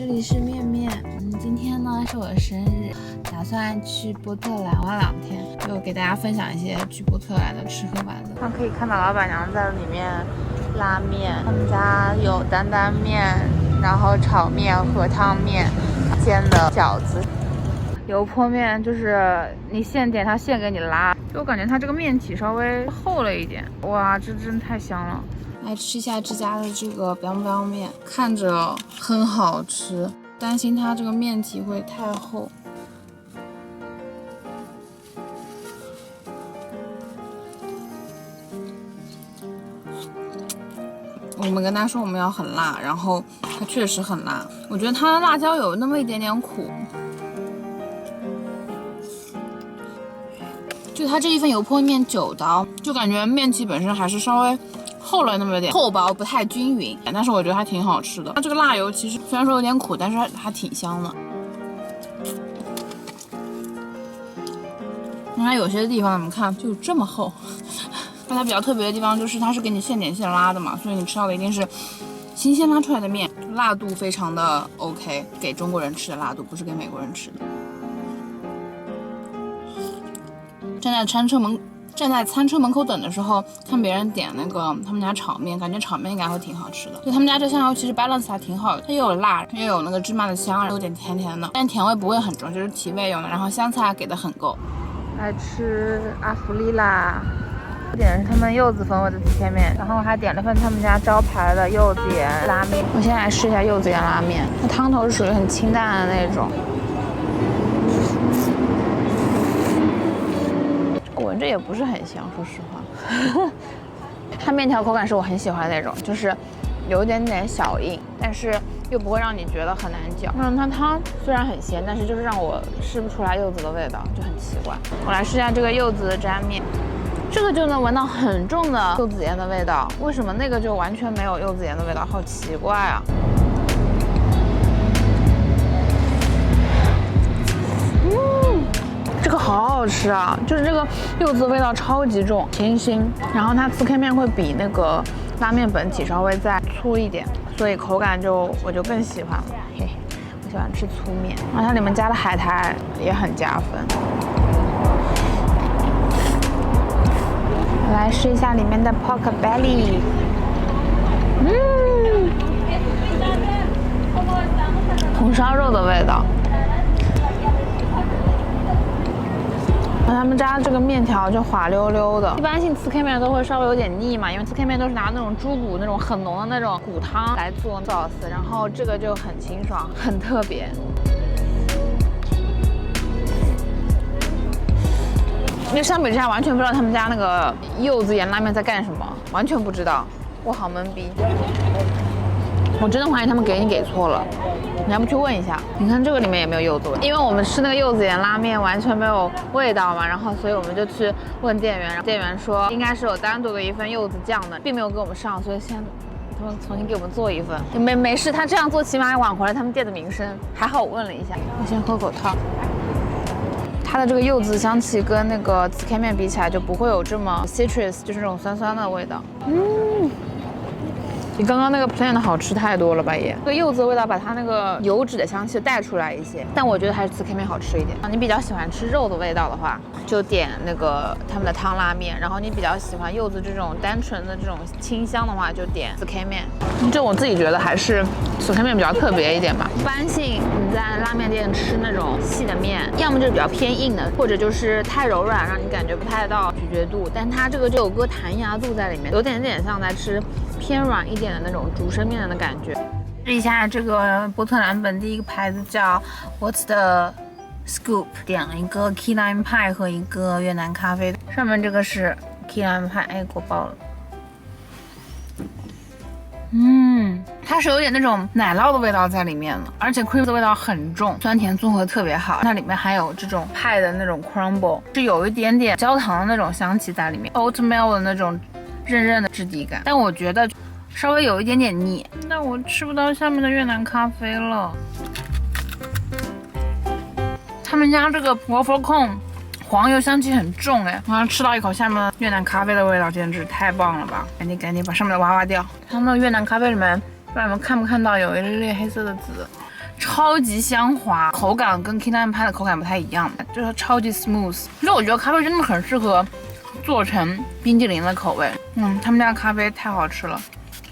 这里是面面。今天呢是我的生日，打算去波特兰玩2天，就给大家分享一些去波特兰的吃喝玩乐。可以看到老板娘在里面拉面，他们家有担担面，然后炒面、和汤面、煎的饺子。油泼面就是你现点，它现给你拉，就我感觉它这个面体稍微厚了一点。哇，这真太香了！来吃一下这家的这个 biang biang 面，看着很好吃，担心它这个面体会太厚。我们跟他说我们要很辣，然后它确实很辣。我觉得它的辣椒有那么一点点苦。就它这一份油泼面9刀，就感觉面体本身还是稍微厚了那么一点，厚薄不太均匀，但是我觉得还挺好吃的。它这个辣油其实虽然说有点苦，但是还挺香的。它有些地方你们看就这么厚，但它比较特别的地方就是它是给你现点现拉的嘛，所以你吃到的一定是新鲜拉出来的面，辣度非常的 OK， 给中国人吃的辣度，不是给美国人吃的。站在餐车门口等的时候，看别人点那个他们家炒面，感觉炒面应该会挺好吃的。就他们家这香油其实 balance 还挺好的，它又有辣，又有那个芝麻的香，有点甜甜的，但甜味不会很重，就是提味用的。然后香菜给的很够。来吃阿芙丽啦，我点的是他们柚子风味的紫菜面，然后还点了份他们家招牌的柚子盐拉面。我现在来试一下柚子盐拉面，它汤头是属于很清淡的那种。闻着也不是很香，说实话。它面条口感是我很喜欢的那种，就是有一点点小硬，但是又不会让你觉得很难嚼。它汤虽然很咸，但是就是让我吃不出来柚子的味道，就很奇怪。我来试一下这个柚子沾面，这个就能闻到很重的柚子盐的味道，为什么那个就完全没有柚子盐的味道？好奇怪啊！这个好好吃啊，就是这个柚子的味道超级重，清新，然后它4K 面会比那个拉面本体稍微再粗一点，所以口感我就更喜欢了。嘿，我喜欢吃粗面，然后它里面加的海苔也很加分。我来试一下里面的 pork belly， 红烧肉的味道。他们家这个面条就滑溜溜的，一般性4K 面都会稍微有点腻嘛，因为4K 面都是拿那种猪骨那种很浓的那种骨汤来做sauce，然后这个就很清爽，很特别。因为相比之下完全不知道他们家那个柚子盐拉面在干什么，完全不知道，我好懵逼。我真的怀疑他们给错了，你要不去问一下？你看这个里面也没有柚子味，因为我们吃那个柚子盐拉面完全没有味道嘛，然后所以我们就去问店员，然后店员说应该是有单独的一份柚子酱的，并没有给我们上，所以他们重新给我们做一份。没事，他这样做起码也挽回了他们店的名声。还好我问了一下。我先喝口汤。它的这个柚子香气跟那个紫 K 面比起来就不会有这么 citrus， 就是这种酸酸的味道。比刚刚那个 plain 的好吃太多了吧也。这个柚子的味道把它那个油脂的香气带出来一些，但我觉得还是4K 面好吃一点。你比较喜欢吃肉的味道的话，就点那个他们的汤拉面，然后你比较喜欢柚子这种单纯的这种清香的话，就点4K 面。就我自己觉得还是4K 面比较特别一点吧。一般性你在拉面店吃那种细的面，要么就是比较偏硬的，或者就是太柔软，让你感觉不太到咀嚼度，但它这个就有个弹牙度在里面，有点像在吃偏软一点的那种竹升面的感觉。试一下这个波特兰本地一个牌子叫 What's the Scoop， 点了一个 Key Lime Pie 和一个越南咖啡，上面这个是 Key Lime Pie， 哎，给我爆了。它是有点那种奶酪的味道在里面的，而且 cream 的味道很重，酸甜综合特别好。它里面还有这种派的那种 crumble， 是有一点点焦糖的那种香气在里面 ，oatmeal 的那种韧韧的质地感，但我觉得稍微有一点点腻。但我吃不到下面的越南咖啡了。他们家这个 waffle cone 黄油香气很重哎，我要吃到一口下面的越南咖啡的味道，简直太棒了吧！赶紧把上面的挖掉。它们的越南咖啡里面，不知道你们看不看到有一粒黑色的籽，超级香滑，口感跟 Key Lime Pie 的口感不太一样，就是超级 smooth。其实我觉得咖啡真的很适合做成冰激凌的口味。他们家咖啡太好吃了。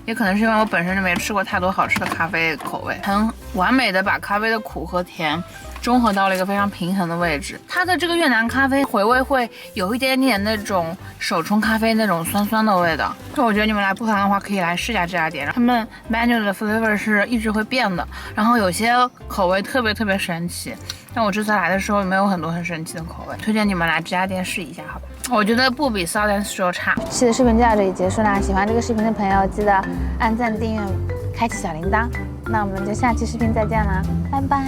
也可能是因为我本身就没吃过太多好吃的咖啡口味，很完美的把咖啡的苦和甜中和到了一个非常平衡的位置。它的这个越南咖啡回味会有一点点那种手冲咖啡那种酸酸的味道，所以我觉得你们来布唐的话可以来试一下这家店。他们 menu 的 flavor 是一直会变的，然后有些口味特别神奇。但我这次来的时候没有很多很神奇的口味，推荐你们来这家店试一下，好吧？我觉得不比 Southern Style 差。这期的视频就到这里结束啦，喜欢这个视频的朋友记得按赞、订阅、开启小铃铛。那我们就下期视频再见啦，拜拜。